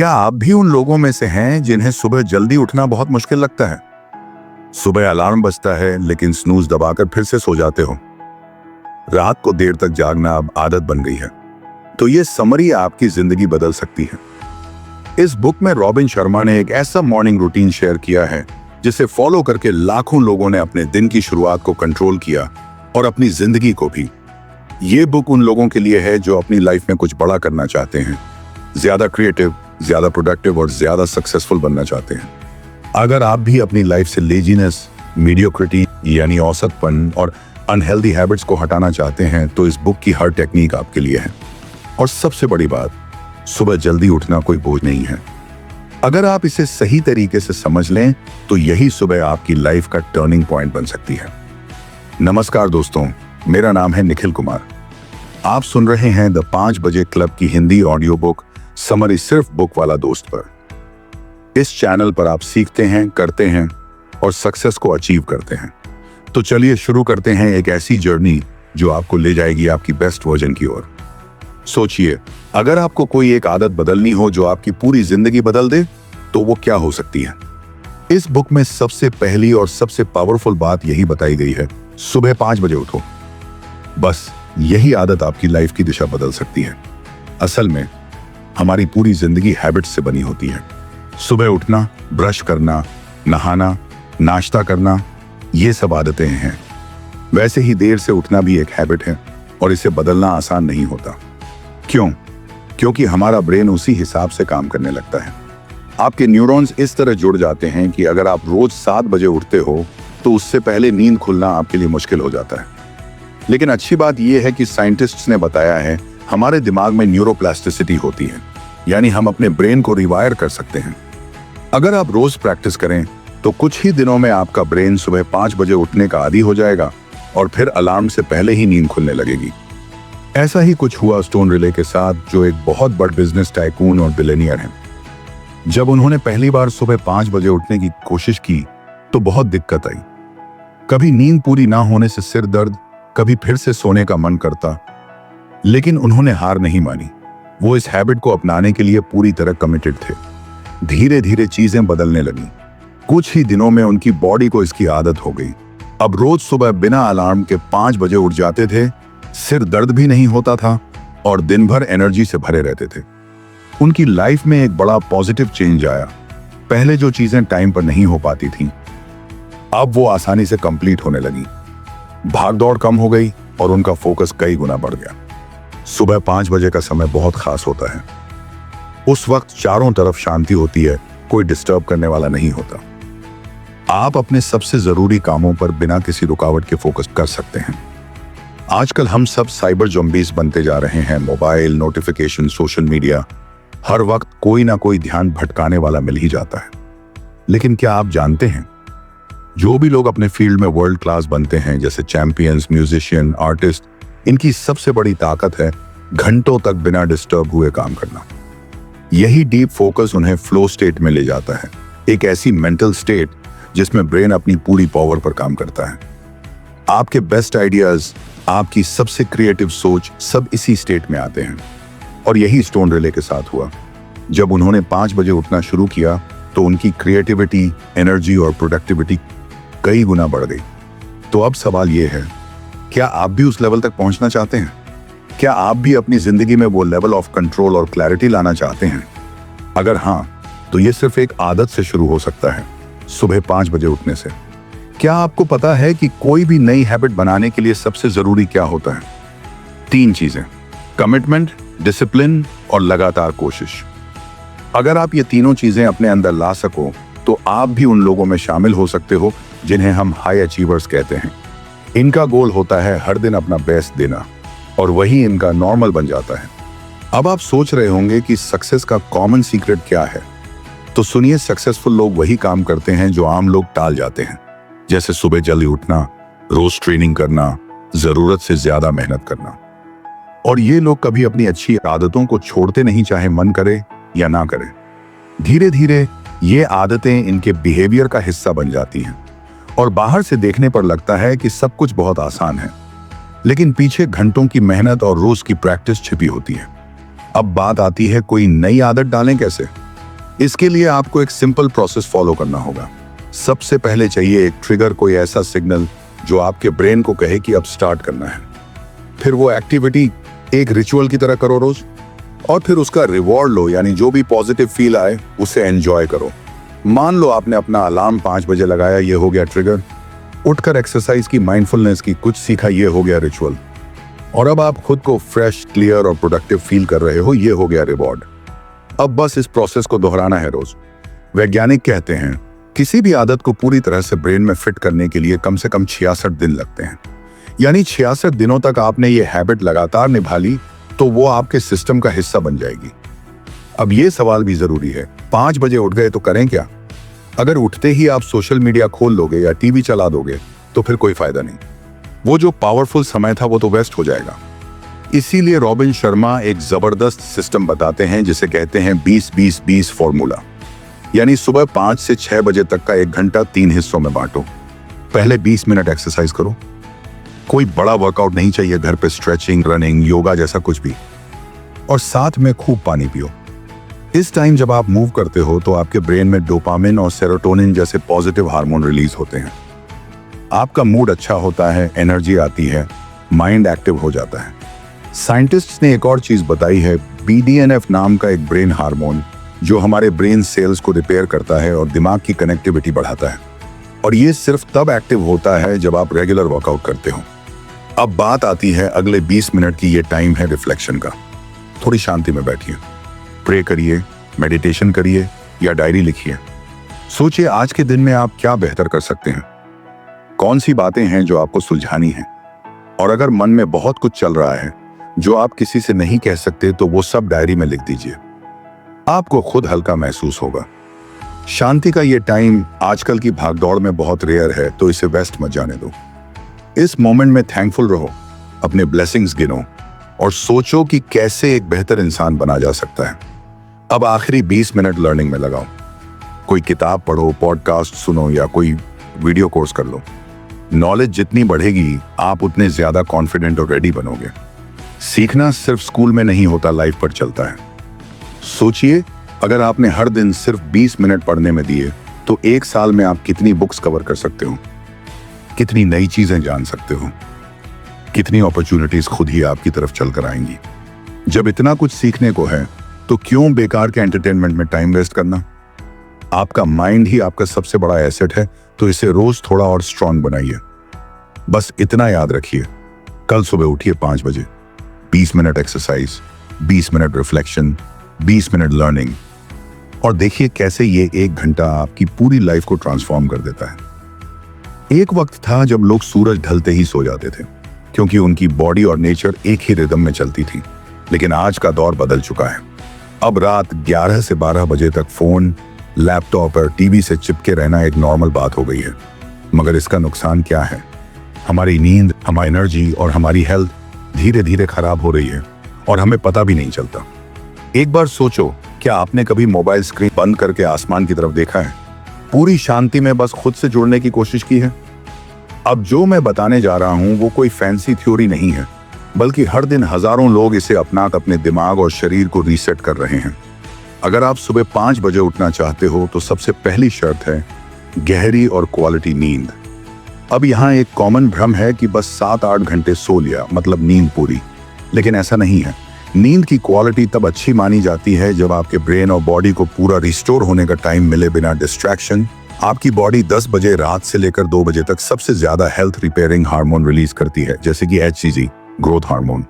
क्या आप भी उन लोगों में से हैं जिन्हें सुबह जल्दी उठना बहुत मुश्किल लगता है? सुबह अलार्म बजता है लेकिन स्नूज दबाकर फिर से सो जाते हो। रात को देर तक जागना अब आदत बन गई है। तो ये समरी आपकी जिंदगी बदल सकती है। इस बुक में रॉबिन शर्मा ने एक ऐसा मॉर्निंग रूटीन शेयर किया है जिसे फॉलो करके लाखों लोगों ने अपने दिन की शुरुआत को कंट्रोल किया और अपनी जिंदगी को भी। ये बुक उन लोगों के लिए है जो अपनी लाइफ में कुछ बड़ा करना चाहते हैं, ज्यादा क्रिएटिव, ज्यादा प्रोडक्टिव और ज्यादा सक्सेसफुल बनना चाहते हैं। अगर आप भी अपनी लाइफ से लेजीनेस, मीडियोक्रिटी यानी औसतपन और अनहेल्दी हैबिट्स को हटाना चाहते हैं तो इस बुक की हर टेक्निक आपके लिए है। और सबसे बड़ी बात, सुबह जल्दी उठना कोई बोझ नहीं है। अगर आप इसे सही तरीके से समझ लें तो यही सुबह आपकी लाइफ का टर्निंग पॉइंट बन सकती है। नमस्कार दोस्तों, मेरा नाम है निखिल कुमार। आप सुन रहे हैं द 5 बजे क्लब की हिंदी ऑडियो बुक समरी सिर्फ बुक वाला दोस्त पर। इस चैनल पर आप सीखते हैं, करते हैं और सक्सेस को अचीव करते हैं। तो चलिए शुरू करते हैं एक ऐसी जर्नी जो आपको ले जाएगी आपकी बेस्ट वर्जन की ओर। सोचिए, अगर आपको कोई एक आदत बदलनी हो जो आपकी पूरी जिंदगी बदल दे तो वो क्या हो सकती है? इस बुक में सबसे पहली और सबसे पावरफुल बात यही बताई गई है, सुबह 5 बजे उठो। बस यही आदत आपकी लाइफ की दिशा बदल सकती है। असल में हमारी पूरी जिंदगी हैबिट से बनी होती है। सुबह उठना, ब्रश करना, नहाना, नाश्ता करना, ये सब आदतें हैं। वैसे ही देर से उठना भी एक हैबिट है और इसे बदलना आसान नहीं होता। क्यों? क्योंकि हमारा ब्रेन उसी हिसाब से काम करने लगता है। आपके न्यूरॉन्स इस तरह जुड़ जाते हैं कि अगर आप रोज 7 बजे उठते हो तो उससे पहले नींद खुलना आपके लिए मुश्किल हो जाता है। लेकिन अच्छी बात यह है कि साइंटिस्ट्स ने बताया है हमारे दिमाग में न्यूरोप्लास्टिसिटी होती है, यानी हम अपने ब्रेन को रिवायर कर सकते हैं। अगर आप रोज प्रैक्टिस करें तो कुछ ही दिनों में आपका ब्रेन सुबह 5 बजे उठने का आदी हो जाएगा और फिर अलार्म से पहले ही नींद खुलने लगेगी। ऐसा ही कुछ हुआ स्टोन रिले के साथ, जो एक बहुत बड़ बिजनेस टाइकून और बिलियनियर हैं। जब उन्होंने पहली बार सुबह 5 बजे उठने की कोशिश की तो बहुत दिक्कत आई। कभी नींद पूरी ना होने से सिर दर्द, कभी फिर से सोने का मन करता, लेकिन उन्होंने हार नहीं मानी। वो इस हैबिट को अपनाने के लिए पूरी तरह कमिटेड थे। धीरे धीरे चीजें बदलने लगी। कुछ ही दिनों में उनकी बॉडी को इसकी आदत हो गई। अब रोज सुबह बिना अलार्म के 5 बजे उठ जाते थे, सिर दर्द भी नहीं होता था और दिन भर एनर्जी से भरे रहते थे। उनकी लाइफ में एक बड़ा पॉजिटिव चेंज आया। पहले जो चीजें टाइम पर नहीं हो पाती थीं, अब वो आसानी से कंप्लीट होने लगी। भागदौड़ कम हो गई और उनका फोकस कई गुना बढ़ गया। सुबह 5 बजे का समय बहुत खास होता है। उस वक्त चारों तरफ शांति होती है, कोई डिस्टर्ब करने वाला नहीं होता। आप अपने सबसे जरूरी कामों पर बिना किसी रुकावट के फोकस कर सकते हैं। आजकल हम सब साइबर ज़ॉम्बीज़ बनते जा रहे हैं। मोबाइल, नोटिफिकेशन, सोशल मीडिया, हर वक्त कोई ना कोई ध्यान भटकाने वाला मिल ही जाता है। लेकिन क्या आप जानते हैं, जो भी लोग अपने फील्ड में वर्ल्ड क्लास बनते हैं, जैसे चैंपियंस, म्यूजिशियन, आर्टिस्ट, इनकी सबसे बड़ी ताकत है घंटों तक बिना डिस्टर्ब हुए काम करना। यही डीप फोकस उन्हें फ्लो स्टेट में ले जाता है, एक ऐसी मेंटल स्टेट जिसमें ब्रेन अपनी पूरी पावर पर काम करता है। आपके बेस्ट आइडियाज, आपकी सबसे क्रिएटिव सोच, सब इसी स्टेट में आते हैं। और यही स्टोन रिले के साथ हुआ। जब उन्होंने 5 बजे उठना शुरू किया तो उनकी क्रिएटिविटी, एनर्जी और प्रोडक्टिविटी कई गुना बढ़ गई। तो अब सवाल यह है, क्या आप भी उस लेवल तक पहुंचना चाहते हैं? क्या आप भी अपनी जिंदगी में वो लेवल ऑफ कंट्रोल और क्लैरिटी लाना चाहते हैं? अगर हाँ, तो ये सिर्फ एक आदत से शुरू हो सकता है, सुबह 5 बजे उठने से। क्या आपको पता है कि कोई भी नई हैबिट बनाने के लिए सबसे जरूरी क्या होता है? 3 चीजें: कमिटमेंट, डिसिप्लिन और लगातार कोशिश। अगर आप ये तीनों चीजें अपने अंदर ला सको तो आप भी उन लोगों में शामिल हो सकते हो जिन्हें हम हाई अचीवर्स कहते हैं। इनका गोल होता है हर दिन अपना बेस्ट देना और वही इनका नॉर्मल बन जाता है। अब आप सोच रहे होंगे कि सक्सेस का कॉमन सीक्रेट क्या है? तो सुनिए, सक्सेसफुल लोग वही काम करते हैं जो आम लोग टाल जाते हैं, जैसे सुबह जल्दी उठना, रोज ट्रेनिंग करना, जरूरत से ज्यादा मेहनत करना। और ये लोग कभी अपनी अच्छी आदतों को छोड़ते नहीं, चाहे मन करे या ना करे। धीरे धीरे ये आदतें इनके बिहेवियर का हिस्सा बन जाती हैं और बाहर से देखने पर लगता है कि सब कुछ बहुत आसान है, लेकिन पीछे घंटों की मेहनत और रोज की प्रैक्टिस छिपी होती है। अब बात आती है, कोई नई आदत डालें कैसे? इसके लिए आपको एक सिंपल प्रोसेस फॉलो करना होगा। सबसे पहले चाहिए एक ट्रिगर, कोई ऐसा सिग्नल जो आपके ब्रेन को कहे कि अब स्टार्ट करना है। फिर वो एक्टिविटी एक रिचुअल की तरह करो रोज, और फिर उसका रिवॉर्ड लो, यानी जो भी पॉजिटिव फील आए उसे एंजॉय करो। मान लो आपने अपना अलार्म 5 बजे लगाया, ये हो गया ट्रिगर। उठकर एक्सरसाइज की, माइंडफुलनेस की, कुछ सीखा, ये हो गया रिचुअल। और अब आप खुद को फ्रेश, क्लियर और प्रोडक्टिव फील कर रहे हो, ये हो गया रिवॉर्ड। अब बस इस प्रोसेस को दोहराना है रोज। वैज्ञानिक कहते हैं किसी भी आदत को पूरी तरह से ब्रेन में फिट करने के लिए कम से कम 66 दिन लगते हैं। यानी 66 दिनों तक आपने ये हैबिट लगातार निभा ली तो वो आपके सिस्टम का हिस्सा बन जाएगी। अब ये सवाल भी जरूरी है, 5 बजे उठ गए तो करें क्या? अगर उठते ही आप सोशल मीडिया खोल लोगे या टीवी चला दोगे तो फिर कोई फायदा नहीं। वो जो पावरफुल समय था वो तो वेस्ट हो जाएगा। इसीलिए रॉबिन शर्मा एक जबरदस्त सिस्टम बताते हैं जिसे कहते हैं 20-20-20 फॉर्मूला। यानी सुबह 5 से 6 बजे तक का 1 घंटा 3 हिस्सों में बांटो। पहले 20 मिनट एक्सरसाइज करो। कोई बड़ा वर्कआउट नहीं चाहिए, घर पे स्ट्रेचिंग, रनिंग, योगा जैसा कुछ भी। और साथ में खूब पानी पियो। इस टाइम जब आप मूव करते हो तो आपके ब्रेन में डोपामिन और सेरोटोनिन जैसे पॉजिटिव हार्मोन रिलीज होते हैं। आपका मूड अच्छा होता है, एनर्जी आती है, माइंड एक्टिव हो जाता है। साइंटिस्ट्स ने एक और चीज बताई है, BDNF नाम का एक ब्रेन हार्मोन जो हमारे ब्रेन सेल्स को रिपेयर करता है और दिमाग की कनेक्टिविटी बढ़ाता है। और ये सिर्फ तब एक्टिव होता है जब आप रेगुलर वर्कआउट करते हो। अब बात आती है अगले 20 मिनट की। ये टाइम है रिफ्लेक्शन का। थोड़ी शांति में बैठिए, प्रे करिए, मेडिटेशन करिए या डायरी लिखिए। सोचिए आज के दिन में आप क्या बेहतर कर सकते हैं, कौन सी बातें हैं जो आपको सुलझानी है। और अगर मन में बहुत कुछ चल रहा है जो आप किसी से नहीं कह सकते तो वो सब डायरी में लिख दीजिए। आपको खुद हल्का महसूस होगा। शांति का ये टाइम आजकल की भागदौड़ में बहुत रेयर है, तो इसे वेस्ट मत जाने दो। इस मोमेंट में थैंकफुल रहो, अपने ब्लेसिंग्स गिनो और सोचो कि कैसे एक बेहतर इंसान बना जा सकता है। अब आखिरी 20 मिनट लर्निंग में लगाओ। कोई किताब पढ़ो, पॉडकास्ट सुनो या कोई वीडियो कोर्स कर लो। नॉलेज जितनी बढ़ेगी आप उतने ज्यादा कॉन्फिडेंट और रेडी बनोगे। सीखना सिर्फ स्कूल में नहीं होता, लाइफ पर चलता है। सोचिए अगर आपने हर दिन सिर्फ 20 मिनट पढ़ने में दिए तो 1 साल में आप कितनी बुक्स कवर कर सकते हो, कितनी नई चीजें जान सकते हो, कितनी अपॉर्चुनिटीज खुद ही आपकी तरफ चल कर आएंगी। जब इतना कुछ सीखने को है तो क्यों बेकार के एंटरटेनमेंट में टाइम वेस्ट करना? आपका माइंड ही आपका सबसे बड़ा एसेट है, तो इसे रोज थोड़ा और स्ट्रांग बनाइए। बस इतना याद रखिए, कल सुबह उठिए 5 बजे, 20 minute exercise, 20 minute reflection, 20 minute learning, और देखिए कैसे ये 1 घंटा आपकी पूरी लाइफ को ट्रांसफॉर्म कर देता है। एक वक्त था जब लोग सूरज ढलते ही सो जाते थे क्योंकि उनकी बॉडी और नेचर एक ही रिदम में चलती थी। लेकिन आज का दौर बदल चुका है। अब रात 11 से 12 बजे तक फोन, लैपटॉप और टीवी से चिपके रहना एक नॉर्मल बात हो गई है। मगर इसका नुकसान क्या है? हमारी नींद, हमारी एनर्जी और हमारी हेल्थ धीरे धीरे खराब हो रही है और हमें पता भी नहीं चलता। एक बार सोचो, क्या आपने कभी मोबाइल स्क्रीन बंद करके आसमान की तरफ देखा है? पूरी शांति में बस खुद से जुड़ने की कोशिश की है? अब जो मैं बताने जा रहा हूं वो कोई फैंसी थ्योरी नहीं है, बल्कि हर दिन हजारों लोग इसे अपना अपने दिमाग और शरीर को रीसेट कर रहे हैं। अगर आप सुबह 5 बजे उठना चाहते हो तो सबसे पहली शर्त है गहरी और क्वालिटी नींद। अब यहाँ एक कॉमन भ्रम है कि बस 7-8 घंटे सो लिया मतलब नींद पूरी, लेकिन ऐसा नहीं है। नींद की क्वालिटी तब अच्छी मानी जाती है जब आपके ब्रेन और बॉडी को पूरा रिस्टोर होने का टाइम मिले बिना डिस्ट्रैक्शन। आपकी बॉडी 10 बजे रात से लेकर 2 बजे तक सबसे ज्यादा हेल्थ रिपेयरिंग हार्मोन रिलीज करती है, जैसे कि HCG, ग्रोथ हार्मोन,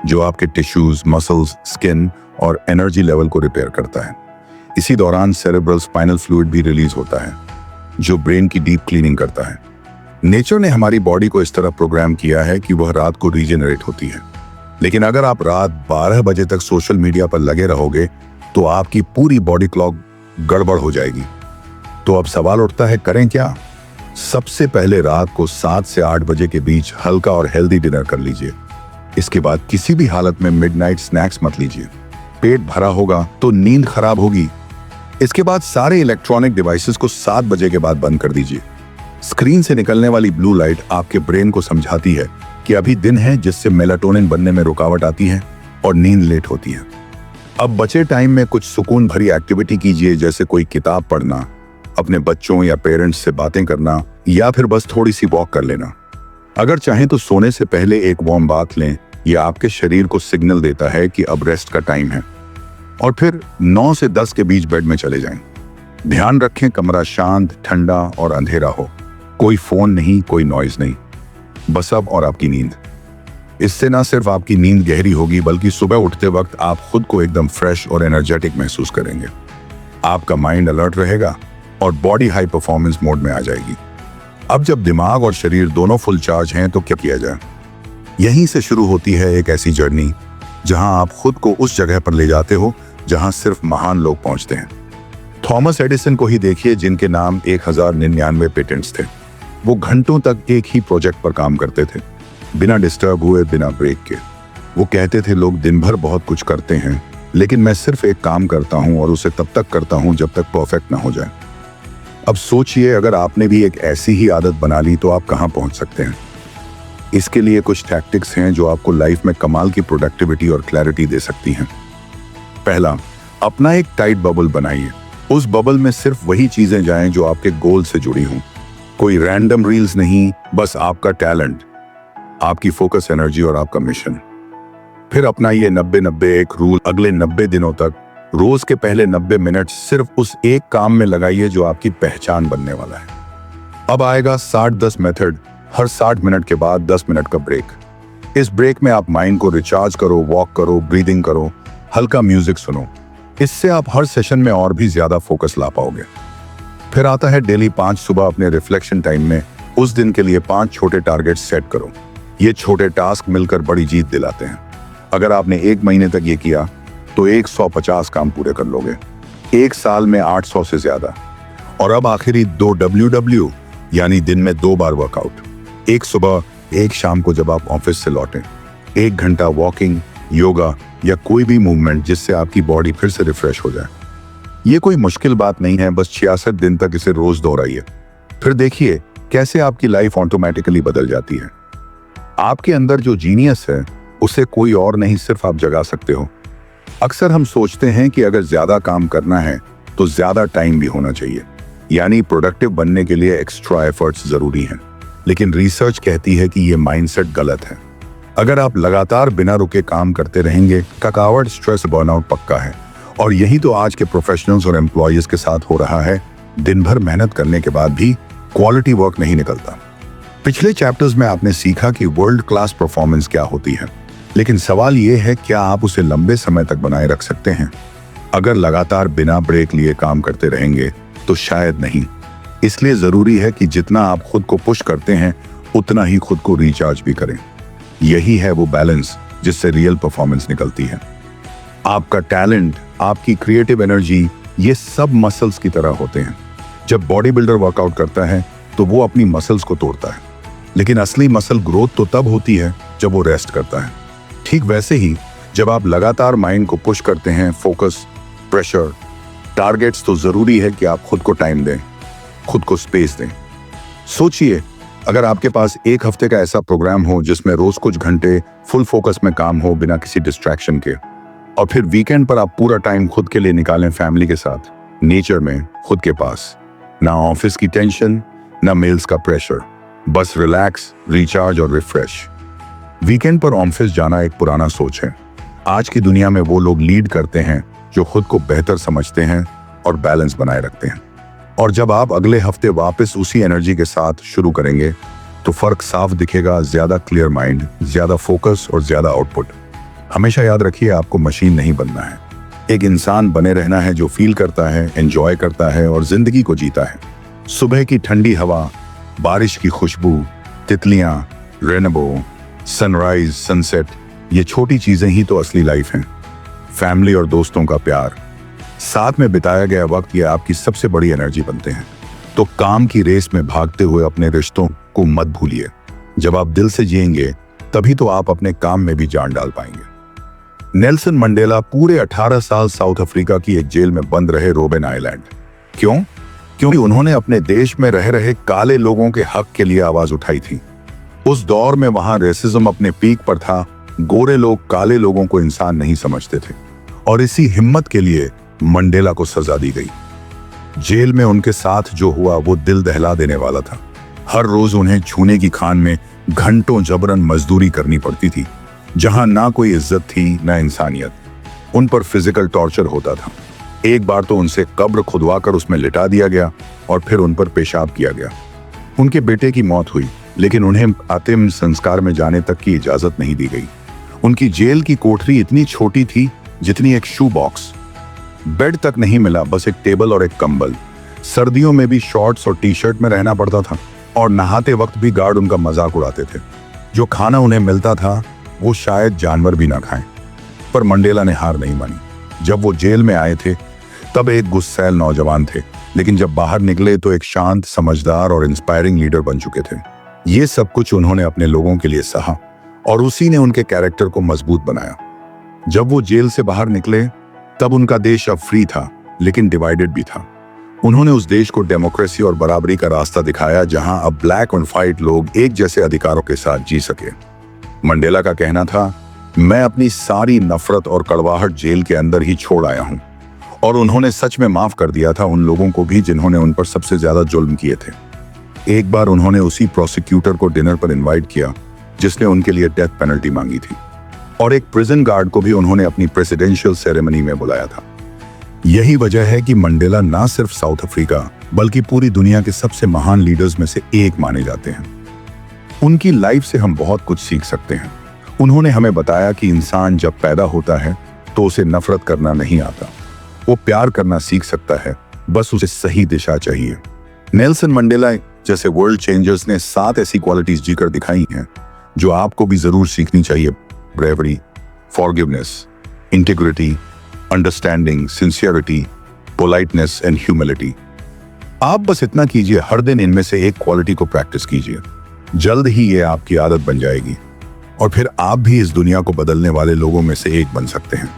जो आपके टिश्यूज, मसल्स, स्किन और एनर्जी लेवल को रिपेयर करता है। इसी दौरान सेरेब्रल स्पाइनल फ्लूइड भी रिलीज होता है, जो ब्रेन की डीप क्लीनिंग करता है। नेचर ने हमारी बॉडी को इस तरह प्रोग्राम किया है कि वह रात को रीजेनरेट होती है। लेकिन अगर आप रात 12 बजे तक सोशल मीडिया पर लगे रहोगे तो आपकी पूरी बॉडी क्लॉक गड़बड़ हो जाएगी। तो अब सवाल उठता है, करें क्या? सबसे पहले रात को 7 से 8 बजे के बीच हल्का और हेल्दी डिनर कर लीजिए। इसके बाद किसी भी हालत में मिडनाइट स्नैक्स मत लीजिए। पेट भरा होगा तो नींद खराब होगी। इसके बाद सारे इलेक्ट्रॉनिक डिवाइसेस को 7 बजे के बाद बंद कर दीजिए। स्क्रीन से निकलने वाली ब्लू लाइट आपके ब्रेन को समझाती है कि अभी दिन है, जिससे मेलाटोनिन बनने में रुकावट आती है और नींद लेट होती है। अब बचे टाइम में कुछ सुकून भरी एक्टिविटी कीजिए, जैसे कोई किताब पढ़ना, अपने बच्चों या पेरेंट्स से बातें करना, या फिर बस थोड़ी सी वॉक कर लेना। अगर चाहें तो सोने से पहले एक वार्म बाथ लें, यह आपके शरीर को सिग्नल देता है कि अब रेस्ट का टाइम है। और फिर 9 से 10 के बीच बेड में चले जाएं। ध्यान रखें कमरा शांत, ठंडा और अंधेरा हो। कोई फोन नहीं, कोई नॉइज नहीं, बस अब और आपकी नींद। इससे ना सिर्फ आपकी नींद गहरी होगी, बल्कि सुबह उठते वक्त आप खुद को एकदम फ्रेश और एनर्जेटिक महसूस करेंगे। आपका माइंड अलर्ट रहेगा और बॉडी हाई परफॉर्मेंस मोड में आ जाएगी। अब जब दिमाग और शरीर दोनों फुल चार्ज हैं तो क्या किया जाए? यहीं से शुरू होती है एक ऐसी जर्नी जहां आप खुद को उस जगह पर ले जाते हो जहां सिर्फ महान लोग पहुंचते हैं। थॉमस एडिसन को ही देखिए, जिनके नाम 1099 पेटेंट्स थे। वो घंटों तक एक ही प्रोजेक्ट पर काम करते थे, बिना डिस्टर्ब हुए, बिना ब्रेक के। वो कहते थे, लोग दिन भर बहुत कुछ करते हैं, लेकिन मैं सिर्फ एक काम करता हूं और उसे तब तक करता हूं जब तक परफेक्ट ना हो जाए। अब सोचिए, अगर आपने भी एक ऐसी ही आदत बना ली तो आप कहां पहुंच सकते हैं। इसके लिए कुछ टैक्टिक्स हैं जो आपको लाइफ में कमाल की प्रोडक्टिविटी और क्लैरिटी दे सकती हैं। पहला, अपना एक टाइट बबल बनाइए। उस बबल में सिर्फ वही चीजें जाएं जो आपके गोल से जुड़ी हों। कोई रैंडम रील्स नहीं, बस आपका टैलेंट, आपकी फोकस एनर्जी और आपका मिशन। फिर अपनाइए 90-90 एक रूल। अगले 90 दिनों तक रोज के पहले 90 मिनट सिर्फ उस एक काम में लगाइए जो आपकी पहचान बनने वाला है। अब आएगा 60-10 मेथड। हर 60 मिनट के बाद 10 मिनट का ब्रेक। इस ब्रेक में आप माइंड को रिचार्ज करो, वॉक करो, ब्रीदिंग करो, हल्का म्यूजिक सुनो। इससे आप हर सेशन में और भी ज्यादा फोकस ला पाओगे। फिर आता है डेली 5 सुबह अपने रिफ्लेक्शन टाइम में उस दिन के लिए 5 छोटे टारगेट सेट करो। ये छोटे टास्क मिलकर बड़ी जीत दिलाते हैं। अगर आपने 1 महीने तक ये किया तो 150 काम पूरे कर लोगे, 1 साल में 800 से ज्यादा। और अब आखिरी 2 WW, यानी दिन में 2 बार वर्कआउट। एक सुबह, एक शाम को जब आप ऑफिस से लौटें। 1 घंटा वॉकिंग, योगा या कोई भी मूवमेंट जिससे आपकी बॉडी फिर से रिफ्रेश हो जाए। ये कोई मुश्किल बात नहीं है, बस 66 दिन तक इसे रोज दोहराइए। फिर देखिए कैसे आपकी लाइफ ऑटोमेटिकली बदल जाती है। आपके अंदर जो जीनियस है उसे कोई और नहीं, सिर्फ आप जगा सकते हो। अक्सर हम सोचते हैं कि अगर ज्यादा काम करना है तो ज्यादा टाइम भी होना चाहिए, यानी प्रोडक्टिव बनने के लिए एक्स्ट्रा एफर्ट्स जरूरी हैं। लेकिन रिसर्च कहती है कि ये माइंडसेट गलत है। अगर आप लगातार बिना रुके काम करते रहेंगे, थकावट, स्ट्रेस, बर्नआउट पक्का है। और यही तो आज के प्रोफेशनल्स और एम्प्लॉयज के साथ हो रहा है। दिन भर मेहनत करने के बाद भी क्वालिटी वर्क नहीं निकलता। पिछले चैप्टर्स में आपने सीखा कि वर्ल्ड क्लास परफॉर्मेंस क्या होती है, लेकिन सवाल ये है, क्या आप उसे लंबे समय तक बनाए रख सकते हैं? अगर लगातार बिना ब्रेक लिए काम करते रहेंगे तो शायद नहीं। इसलिए जरूरी है कि जितना आप खुद को पुश करते हैं उतना ही खुद को रिचार्ज भी करें। यही है वो बैलेंस जिससे रियल परफॉर्मेंस निकलती है। आपका टैलेंट, आपकी क्रिएटिव एनर्जी, ये सब मसल्स की तरह होते हैं। जब बॉडी बिल्डर वर्कआउट करता है तो वो अपनी मसल्स को तोड़ता है, लेकिन असली मसल ग्रोथ तो तब होती है जब वो रेस्ट करता है। ठीक वैसे ही जब आप लगातार माइंड को पुश करते हैं, फोकस, प्रेशर, टारगेट्स, तो जरूरी है कि आप खुद को टाइम दें, खुद को स्पेस दें। सोचिए, अगर आपके पास 1 हफ्ते का ऐसा प्रोग्राम हो जिसमें रोज कुछ घंटे फुल फोकस में काम हो बिना किसी डिस्ट्रैक्शन के, और फिर वीकेंड पर आप पूरा टाइम खुद के लिए निकालें, फैमिली के साथ, नेचर में, खुद के पास। ना ऑफिस की टेंशन, ना मेल्स का प्रेशर, बस रिलैक्स, रिचार्ज और रिफ्रेश। वीकेंड पर ऑफिस जाना एक पुराना सोच है। आज की दुनिया में वो लोग लीड करते हैं जो खुद को बेहतर समझते हैं और बैलेंस बनाए रखते हैं। और जब आप अगले हफ्ते वापस उसी एनर्जी के साथ शुरू करेंगे तो फर्क साफ दिखेगा। ज्यादा क्लियर माइंड, ज्यादा फोकस और ज्यादा आउटपुट। हमेशा याद रखिए, आपको मशीन नहीं बनना है, एक इंसान बने रहना है जो फील करता है, एंजॉय करता है और जिंदगी को जीता है। सुबह की ठंडी हवा, बारिश की खुशबू, तितलियां, रेनबो, सनराइज, सनसेट, ये छोटी चीजें ही तो असली लाइफ हैं। फैमिली और दोस्तों का प्यार, साथ में बिताया गया वक्त, ये आपकी सबसे बड़ी एनर्जी बनते हैं। तो काम की रेस में भागते हुए अपने रिश्तों को मत भूलिए। जब आप दिल से जिएंगे तभी तो आप अपने काम में भी जान डाल पाएंगे। नेल्सन मंडेला पूरे 18 साल साउथ अफ्रीका की एक जेल में बंद रहे, रोबेन आइलैंड। क्यों? क्योंकि उन्होंने अपने देश में रह रहे काले लोगों के हक के लिए आवाज उठाई थी। उस दौर में वहां रेसिज्म अपने पीक पर था। गोरे लोग काले लोगों को इंसान नहीं समझते थे। और इसी हिम्मत के लिए मंडेला को सजा दी गई। जेल में उनके साथ जो हुआ वो दिल दहला देने वाला था। हर रोज उन्हें छूने की खान में घंटों जबरन मजदूरी करनी पड़ती थी, जहां ना कोई इज्जत थी ना इंसानियत। उन पर फिजिकल टॉर्चर होता था। एक बार तो उनसे कब्र खुदवाकर उसमें लिटा दिया गया और फिर उन पर पेशाब किया गया। उनके बेटे की मौत हुई, लेकिन उन्हें अंतिम संस्कार में जाने तक की इजाजत नहीं दी गई। उनकी जेल की कोठरी इतनी छोटी थी जितनी एक शू बॉक्स। बेड तक नहीं मिला, बस एक टेबल और एक कंबल। सर्दियों में भी शॉर्ट्स और टी शर्ट में रहना पड़ता था और नहाते वक्त भी गार्ड उनका मजाक उड़ाते थे। जो खाना उन्हें मिलता था वो शायद जानवर भी ना खाएं। पर मंडेला ने हार नहीं मानी। जब वो जेल में आए थे तब एक गुस्सैल नौजवान थे, लेकिन जब बाहर निकले तो एक शांत, समझदार और इंस्पायरिंग लीडर बन चुके थे। ये सब कुछ उन्होंने अपने लोगों के लिए सहा और उसी ने उनके कैरेक्टर को मजबूत बनाया। जब वो जेल से बाहर निकले तब उनका देश अब फ्री था, लेकिन डिवाइडेड भी था। उन्होंने उस देश को डेमोक्रेसी और बराबरी का रास्ता दिखाया, जहां अब ब्लैक और व्हाइट लोग एक जैसे अधिकारों के साथ जी सके। मंडेला का कहना था, मैं अपनी सारी नफरत और कड़वाहट जेल के अंदर ही छोड़ आया हूं, और उन्होंने सच में माफ कर दिया था उन लोगों को भी जिन्होंने उन पर सबसे ज्यादा जुल्म किए थे। एक बार उन्होंने उसी प्रोसिक्यूटर को डिनर पर इनवाइट किया जिसने उनके लिए डेथ पेनल्टी मांगी थी, और एक प्रिजन गार्ड को भी उन्होंने अपनी प्रेसिडेंशियल सेरेमनी में बुलाया था। यही वजह है कि मंडेला ना सिर्फ साउथ अफ्रीका बल्कि पूरी दुनिया के सबसे महान लीडर्स में से एक माने जाते हैं। उनकी लाइफ से हम बहुत कुछ सीख सकते हैं। उन्होंने हमें बताया कि इंसान जब पैदा होता है तो उसे नफरत करना नहीं आता, वो प्यार करना सीख सकता है, बस उसे सही दिशा चाहिए। नेल्सन मंडेला जैसे वर्ल्ड चेंजर्स ने 7 ऐसी क्वालिटीज जीकर दिखाई हैं जो आपको भी जरूर सीखनी चाहिए। Bravery, forgiveness, integrity, understanding, sincerity, politeness and humility. आप बस इतना कीजिए, हर दिन इनमें से एक क्वालिटी को प्रैक्टिस कीजिए। जल्द ही ये आपकी आदत बन जाएगी और फिर आप भी इस दुनिया को बदलने वाले लोगों में से एक बन सकते हैं।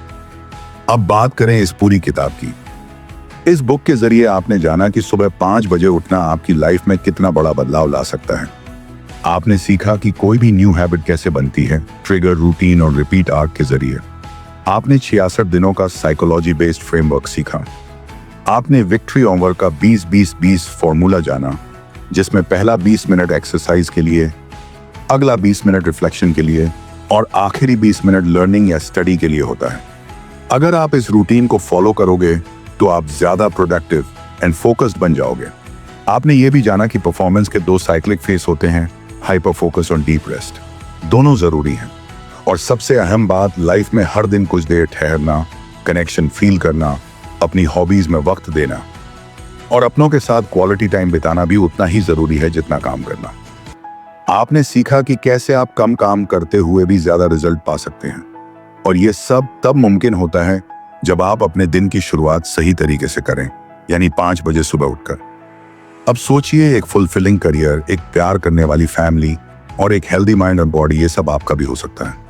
अब बात करें इस पूरी किताब की। इस बुक के जरिए आपने जाना कि सुबह 5 बजे उठना आपकी लाइफ में कितना बड़ा बदलाव ला सकता है। आपने सीखा कि कोई भी न्यू हैबिट कैसे बनती है, ट्रिगर, रूटीन और रिपीट आर्क के जरिए। आपने 66 दिनों का साइकोलॉजी बेस्ड फ्रेमवर्क सीखा। आपने विक्ट्री ओवर का 20-20-20 फॉर्मूला जाना, जिसमें पहला 20 मिनट एक्सरसाइज के लिए, अगला 20 मिनट रिफ्लेक्शन के लिए और आखिरी 20 मिनट लर्निंग या स्टडी के लिए होता है। अगर आप इस रूटीन को फॉलो करोगे तो आप ज्यादा प्रोडक्टिव एंड फोकस्ड बन जाओगे। आपने ये भी जाना कि परफॉर्मेंस के 2 साइक्लिक फेस होते हैं, हाइपर फोकस और डीप रेस्ट। दोनों जरूरी हैं। और सबसे अहम बात, लाइफ में हर दिन कुछ देर ठहरना, कनेक्शन फील करना, अपनी हॉबीज में वक्त देना और अपनों के साथ क्वालिटी टाइम बिताना भी उतना ही जरूरी है जितना काम करना। आपने सीखा कि कैसे आप कम काम करते हुए भी ज्यादा रिजल्ट पा सकते हैं, और ये सब तब मुमकिन होता है जब आप अपने दिन की शुरुआत सही तरीके से करें, यानी 5 बजे सुबह उठकर। अब सोचिए, एक फुलफिलिंग करियर, एक प्यार करने वाली फैमिली और एक हेल्दी माइंड और बॉडी, ये सब आपका भी हो सकता है।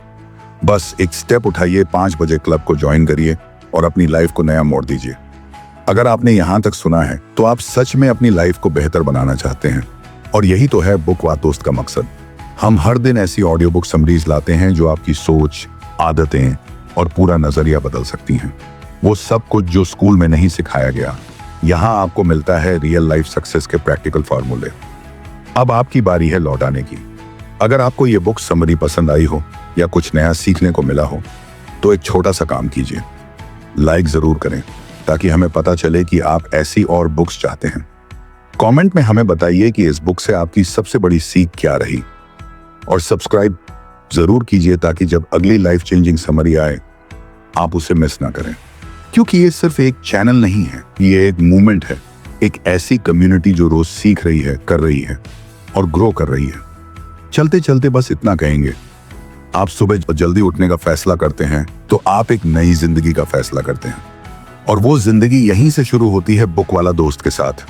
बस एक स्टेप उठाइए, 5 बजे क्लब को ज्वाइन करिए और अपनी लाइफ को नया मोड़ दीजिए। अगर आपने यहाँ तक सुना है तो आप सच में अपनी लाइफ को बेहतर बनाना चाहते हैं, और यही तो है बुक वात दोस्त का मकसद। हम हर दिन ऐसी ऑडियो बुक समरीज लाते हैं जो आपकी सोच, आदतें और पूरा नजरिया बदल सकती हैं। वो सब कुछ जो स्कूल में नहीं सिखाया गया, यहाँ आपको मिलता है रियल लाइफ सक्सेस के प्रैक्टिकल फॉर्मूले। अब आपकी बारी है लौटाने की। अगर आपको ये बुक समरी पसंद आई हो या कुछ नया सीखने को मिला हो तो एक छोटा सा काम कीजिए, लाइक जरूर करें ताकि हमें पता चले कि आप ऐसी और बुक्स चाहते हैं। कमेंट में हमें बताइए कि इस बुक से आपकी सबसे बड़ी सीख क्या रही, और सब्सक्राइब जरूर कीजिए ताकि जब अगली लाइफ चेंजिंग समरी आए आप उसे मिस ना करें। क्योंकि ये सिर्फ एक चैनल नहीं है, ये एक मूवमेंट है, एक ऐसी कम्युनिटी जो रोज सीख रही है, कर रही है और ग्रो कर रही है। चलते चलते बस इतना कहेंगे, आप सुबह जल्दी उठने का फैसला करते हैं तो आप एक नई जिंदगी का फैसला करते हैं, और वो जिंदगी यहीं से शुरू होती है बुक वाला दोस्त के साथ।